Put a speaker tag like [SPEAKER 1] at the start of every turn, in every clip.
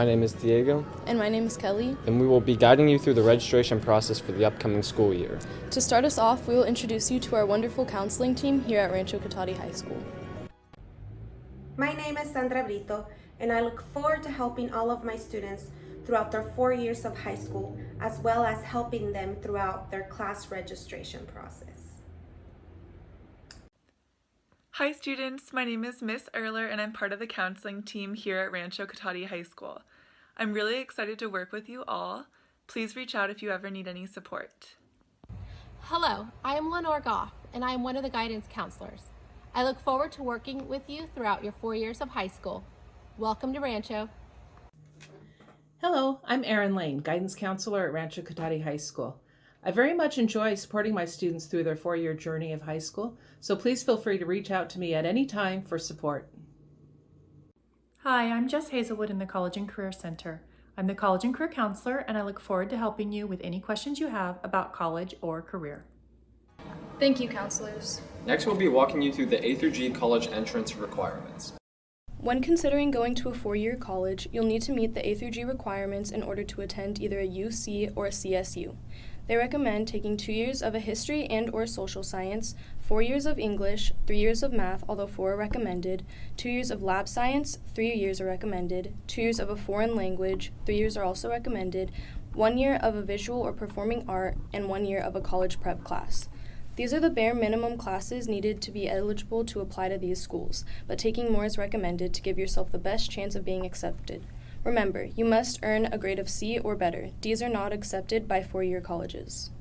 [SPEAKER 1] My name is Diego,
[SPEAKER 2] And my name is Kelly.
[SPEAKER 1] and we will be guiding you through the registration process for the upcoming school year.
[SPEAKER 2] To start us off, we will introduce you to our wonderful counseling team here at Rancho Cotate High School.
[SPEAKER 3] My name is Sandra Brito, and I look forward to helping all of my students throughout their 4 years of high school, as well as helping them throughout their class registration process.
[SPEAKER 4] Hi students, my name is Miss Erler and I'm part of the counseling team here at Rancho Cotate High School. I'm really excited to work with you all. Please reach out if you ever need any support.
[SPEAKER 5] Hello, I am Lenore Goff and I am one of the guidance counselors. I look forward to working with you throughout your 4 years of high school. Welcome to Rancho.
[SPEAKER 6] Hello, I'm Erin Lane, guidance counselor at Rancho Cotate High School. I very much enjoy supporting my students through their 4-year journey of high school, so please feel free to reach out to me at any time for support.
[SPEAKER 7] Hi, I'm Jess Hazelwood in the College and Career Center. I'm the College and Career Counselor, and I look forward to helping you with any questions you have about college or career.
[SPEAKER 2] Thank you, counselors.
[SPEAKER 1] Next, we'll be walking you through the A through G college entrance requirements.
[SPEAKER 2] When considering going to a 4-year college, you'll need to meet the A through G requirements in order to attend either a UC or a CSU. They recommend taking 2 years of a history and or social science, 4 years of English, 3 years of math, although 4 are recommended, 2 years of lab science, 3 years are recommended, 2 years of a foreign language, 3 years are also recommended, 1 year of a visual or performing art, and 1 year of a college prep class. These are the bare minimum classes needed to be eligible to apply to these schools, but taking more is recommended to give yourself the best chance of being accepted. Remember, you must earn a grade of C or better. D's are not accepted by 4-year colleges.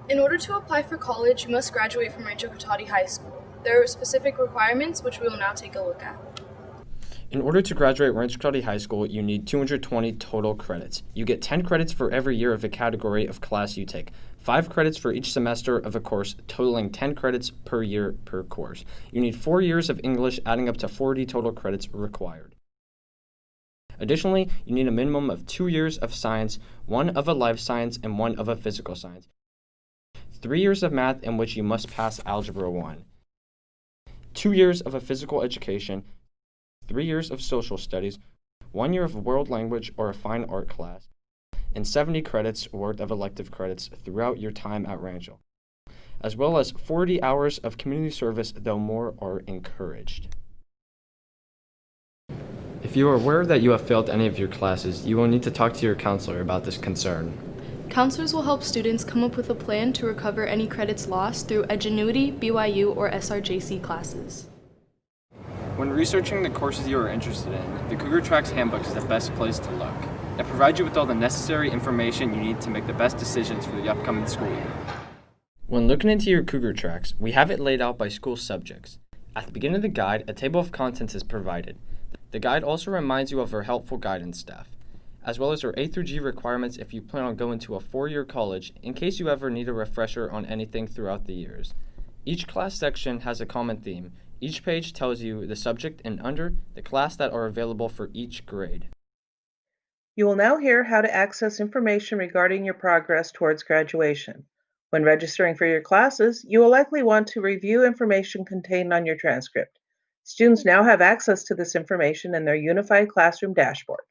[SPEAKER 2] In order to apply for college, you must graduate from Rancho Cotate High School. There are specific requirements, which we will now take a look at.
[SPEAKER 1] In order to graduate Rancho Cotate High School, you need 220 total credits. You get 10 credits for every year of a category of class you take, 5 credits for each semester of a course, totaling 10 credits per year per course. You need 4 years of English, adding up to 40 total credits required. Additionally, you need a minimum of 2 years of science, 1 of a life science, and 1 of a physical science. 3 years of math in which you must pass Algebra 1. 2 years of a physical education, 3 years of social studies, 1 year of world language or a fine art class, and 70 credits worth of elective credits throughout your time at Rancho, as well as 40 hours of community service, though more are encouraged. If you are aware that you have failed any of your classes, you will need to talk to your counselor about this concern.
[SPEAKER 2] Counselors will help students come up with a plan to recover any credits lost through Edgenuity, BYU, or SRJC classes.
[SPEAKER 1] When researching the courses you are interested in, the Cougar Tracks Handbook is the best place to look. It provides you with all the necessary information you need to make the best decisions for the upcoming school year. When looking into your Cougar Tracks, we have it laid out by school subjects. At the beginning of the guide, a table of contents is provided. The guide also reminds you of our helpful guidance staff, as well as our A through G requirements if you plan on going to a 4-year college in case you ever need a refresher on anything throughout the years. Each class section has a common theme. Each page tells you the subject and under the class that are available for each grade.
[SPEAKER 6] You will now hear how to access information regarding your progress towards graduation. When registering for your classes, you will likely want to review information contained on your transcript. Students now have access to this information in their Unified Classroom dashboard.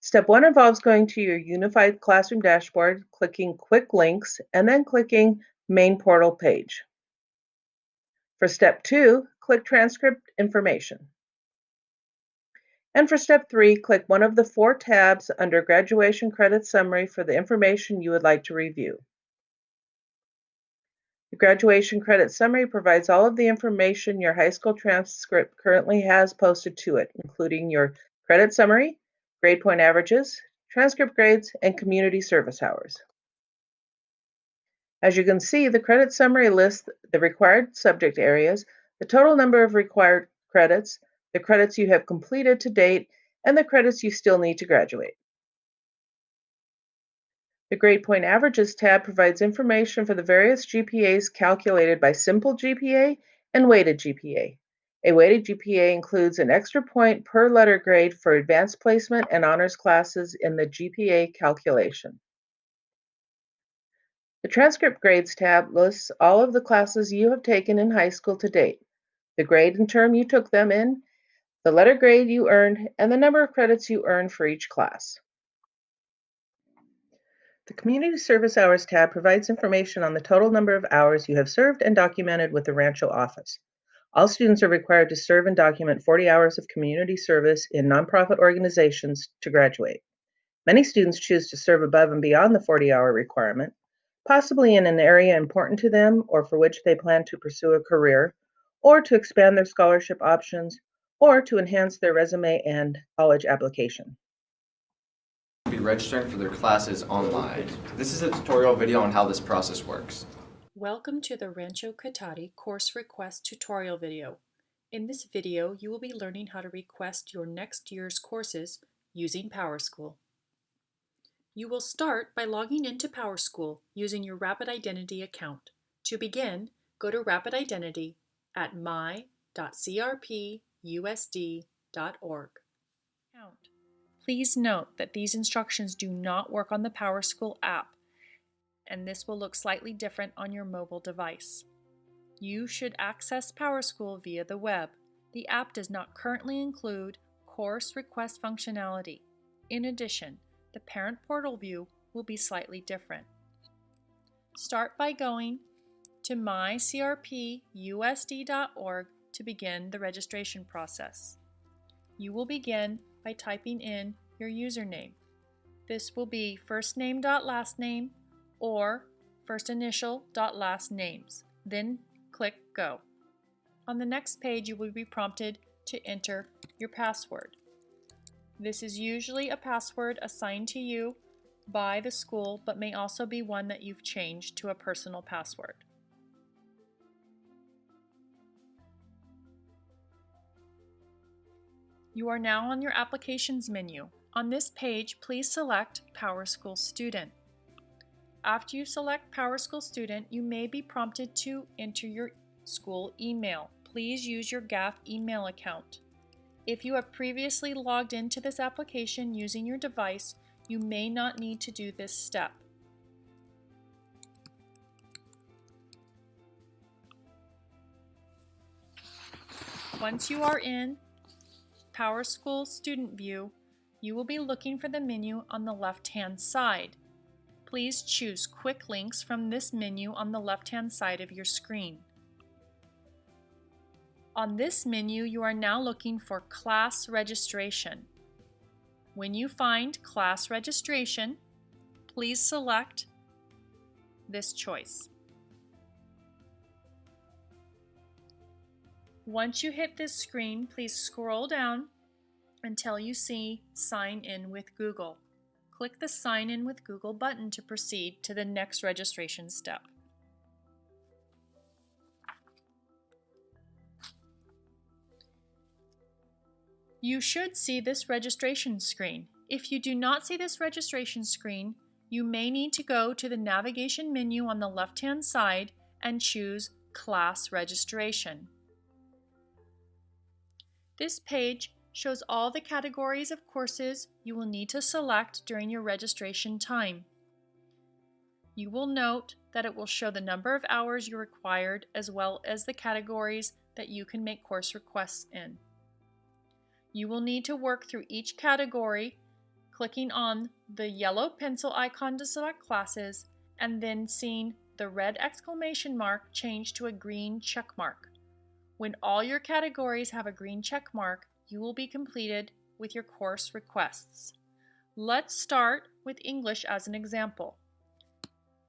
[SPEAKER 6] Step 1 involves going to your Unified Classroom dashboard, clicking Quick Links, and then clicking Main Portal Page. For Step 2, click Transcript Information. And for Step 3, click one of the 4 tabs under Graduation Credit Summary for the information you would like to review. The Graduation Credit Summary provides all of the information your high school transcript currently has posted to it, including your credit summary, grade point averages, transcript grades, and community service hours. As you can see, the credit summary lists the required subject areas, the total number of required credits, the credits you have completed to date, and the credits you still need to graduate. The Grade Point Averages tab provides information for the various GPAs calculated by Simple GPA and Weighted GPA. A weighted GPA includes an extra point per letter grade for advanced placement and honors classes in the GPA calculation. The Transcript Grades tab lists all of the classes you have taken in high school to date, the grade and term you took them in, the letter grade you earned, and the number of credits you earned for each class. The Community Service Hours tab provides information on the total number of hours you have served and documented with the Rancho office. All students are required to serve and document 40 hours of community service in nonprofit organizations to graduate. Many students choose to serve above and beyond the 40-hour requirement, possibly in an area important to them or for which they plan to pursue a career, or to expand their scholarship options, or to enhance their resume and college application.
[SPEAKER 1] Be registering for their classes online. This is a tutorial video on how this process works.
[SPEAKER 7] Welcome to the Rancho Cotate course request tutorial video. In this video, you will be learning how to request your next year's courses using PowerSchool. You will start by logging into PowerSchool using your Rapid Identity account. To begin, go to Rapid Identity at my.crpusd.org. Please note that these instructions do not work on the PowerSchool app, and this will look slightly different on your mobile device. You should access PowerSchool via the web. The app does not currently include course request functionality. In addition, the parent portal view will be slightly different. Start by going to mycrpusd.org to begin the registration process. You will begin by typing in your username. This will be firstname.lastname or firstinitial.lastnames. Then click Go. On the next page, you will be prompted to enter your password. This is usually a password assigned to you by the school, but may also be one that you've changed to a personal password. You are now on your Applications menu. On this page, please select PowerSchool Student. After you select PowerSchool Student, you may be prompted to enter your school email. Please use your GAF email account. If you have previously logged into this application using your device, you may not need to do this step. Once you are in PowerSchool Student View, you will be looking for the menu on the left-hand side. Please choose Quick Links from this menu on the left-hand side of your screen. On this menu, you are now looking for Class Registration. When you find Class Registration, please select this choice. Once you hit this screen, please scroll down until you see Sign In with Google. Click the Sign In with Google button to proceed to the next registration step. You should see this registration screen. If you do not see this registration screen, you may need to go to the navigation menu on the left-hand side and choose Class Registration. This page shows all the categories of courses you will need to select during your registration time. You will note that it will show the number of hours you required as well as the categories that you can make course requests in. You will need to work through each category, clicking on the yellow pencil icon to select classes, and then seeing the red exclamation mark change to a green check mark. When all your categories have a green check mark, you will be completed with your course requests. Let's start with English as an example.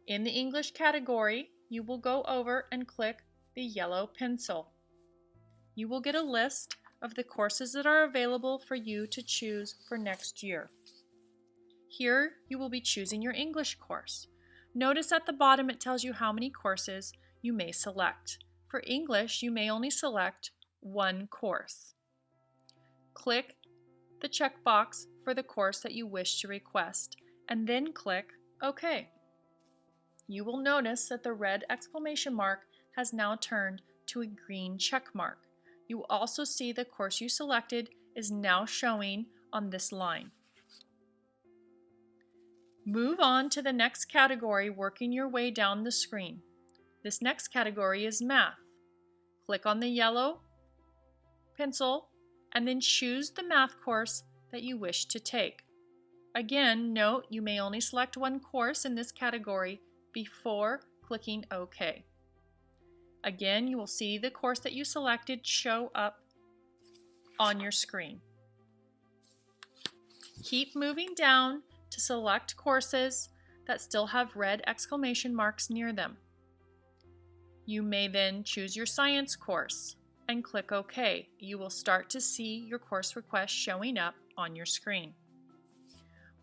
[SPEAKER 7] In the English category, you will go over and click the yellow pencil. You will get a list of the courses that are available for you to choose for next year. Here, you will be choosing your English course. Notice at the bottom it tells you how many courses you may select. For English, you may only select one course. Click the checkbox for the course that you wish to request, and then click OK. You will notice that the red exclamation mark has now turned to a green check mark. You will also see the course you selected is now showing on this line. Move on to the next category, working your way down the screen. This next category is Math. Click on the yellow pencil and then choose the math course that you wish to take. Again, note you may only select one course in this category before clicking OK. Again, you will see the course that you selected show up on your screen. Keep moving down to select courses that still have red exclamation marks near them. You may then choose your science course and click OK. You will start to see your course request showing up on your screen.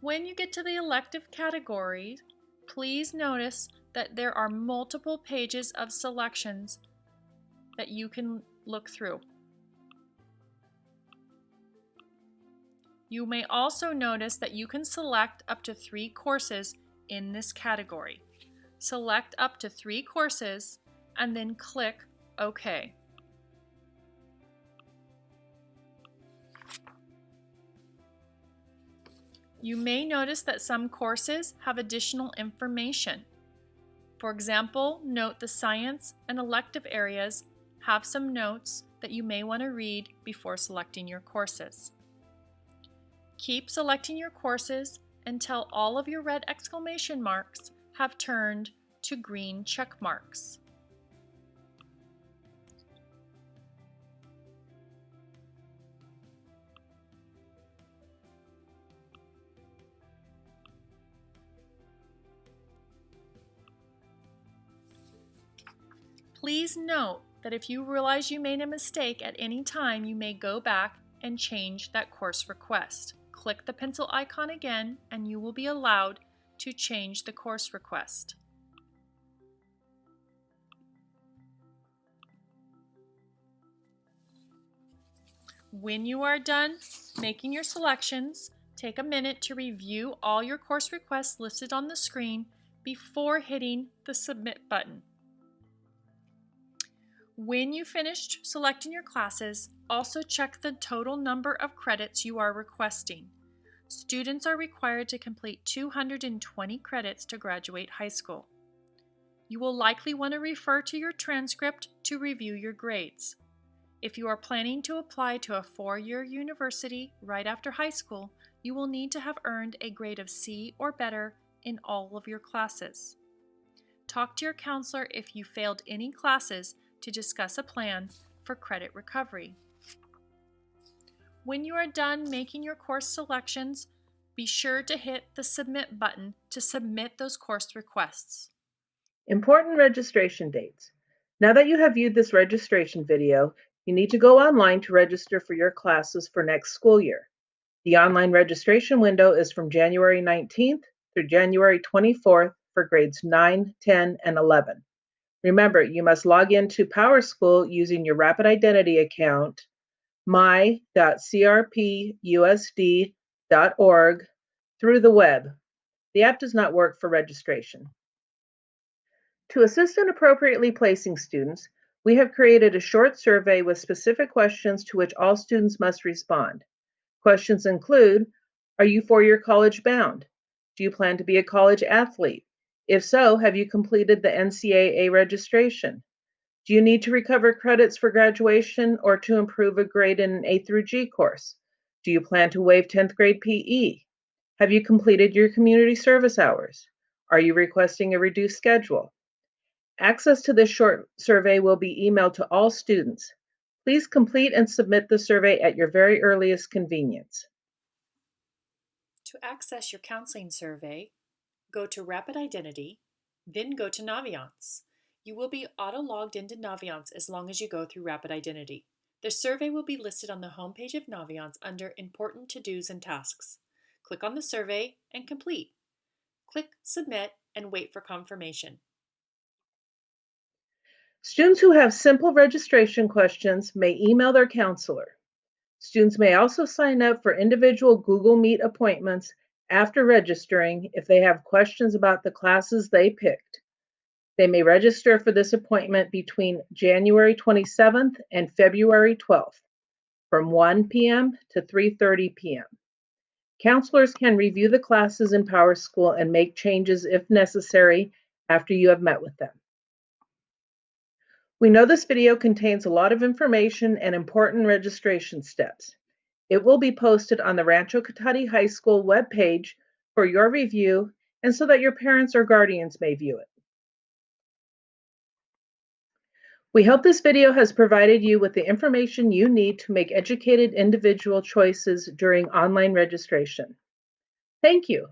[SPEAKER 7] When you get to the elective category, please notice that there are multiple pages of selections that you can look through. You may also notice that you can select up to 3 courses in this category. Select up to 3 courses and then click OK. You may notice that some courses have additional information. For example, note the science and elective areas have some notes that you may want to read before selecting your courses. Keep selecting your courses until all of your red exclamation marks have turned to green check marks. Please note that if you realize you made a mistake at any time, you may go back and change that course request. Click the pencil icon again and you will be allowed to change the course request. When you are done making your selections, take a minute to review all your course requests listed on the screen before hitting the Submit button. When you finished selecting your classes, also check the total number of credits you are requesting. Students are required to complete 220 credits to graduate high school. You will likely want to refer to your transcript to review your grades. If you are planning to apply to a 4-year university right after high school, you will need to have earned a grade of C or better in all of your classes. Talk to your counselor if you failed any classes to discuss a plan for credit recovery. When you are done making your course selections, be sure to hit the Submit button to submit those course requests.
[SPEAKER 6] Important registration dates. Now that you have viewed this registration video, you need to go online to register for your classes for next school year. The online registration window is from January 19th through January 24th for grades 9, 10, and 11. Remember, you must log into PowerSchool using your Rapid Identity account, my.crpusd.org, through the web. The app does not work for registration. To assist in appropriately placing students, we have created a short survey with specific questions to which all students must respond. Questions include, are you 4-year college bound? Do you plan to be a college athlete? If so, have you completed the NCAA registration? Do you need to recover credits for graduation or to improve a grade in an A through G course? Do you plan to waive 10th grade PE? Have you completed your community service hours? Are you requesting a reduced schedule? Access to this short survey will be emailed to all students. Please complete and submit the survey at your very earliest convenience.
[SPEAKER 7] To access your counseling survey, go to Rapid Identity, then go to Naviance. You will be auto-logged into Naviance as long as you go through Rapid Identity. The survey will be listed on the homepage of Naviance under Important To-Dos and Tasks. Click on the survey and complete. Click Submit and wait for confirmation.
[SPEAKER 6] Students who have simple registration questions may email their counselor. Students may also sign up for individual Google Meet appointments after registering if they have questions about the classes they picked. They may register for this appointment between January 27th and February 12th from 1 p.m. to 3:30 p.m. Counselors can review the classes in PowerSchool and make changes if necessary after you have met with them. We know this video contains a lot of information and important registration steps. It will be posted on the Rancho Cotate High School webpage for your review and so that your parents or guardians may view it. We hope this video has provided you with the information you need to make educated individual choices during online registration. Thank you.